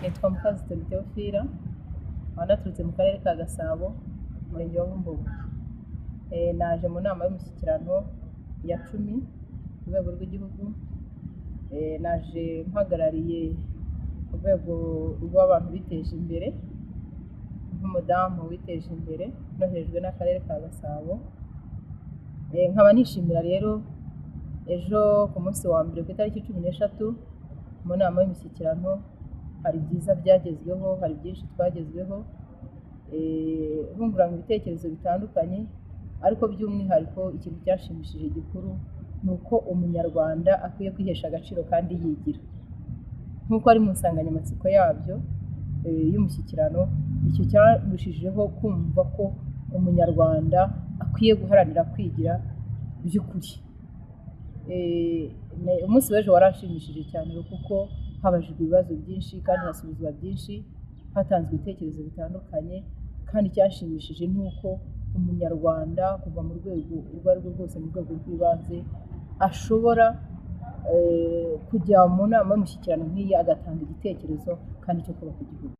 Nitwa Mukazitoni Theophila, nkaba naturutse mu karere ka Gasabo, umurenge wa Bumbogo. Naje mu nama y'umushyikirano ya 10 ku rwego rw'igihugu. Naje mpagarariye urwego rw'abantu biteje imbere, nk'umudamu witeje imbere noherejwe n'akarere ka Gasabo. Nkaba nishimira rero ejo ku munsi wa mbere ku itariki 13 mu nama y'umushyikirano hari byiza byagezweho, hari byinshi twagezweho, bungurana ibitekerezo bitandukanye, ariko by'umwihariko ikintu cyashimishije gikuru ni uko umunyarwanda akwiye kwihesha agaciro kandi yigira. Nk'uko ari mu nsanganyamatsiko yabyo y'umushyikirano, icyo cyarushijeho kumva ko umunyarwanda akwiye guharanira kwigira by'ukuri. Umunsi w'ejo warashimishije cyane kuko habajijwe ibibazo byinshi kandi hasubizwa byinshi, hatanzwe ibitekerezo bitandukanye, kandi cyashimishije ni uko umunyarwanda kuva mu rwego urwo ari rwo rwose, mu rwego rw'ibanze, ashobora kujya mu nama y'umushyikirano nk'iyi agatanga igitekerezo kandi cyo kubaka igihugu.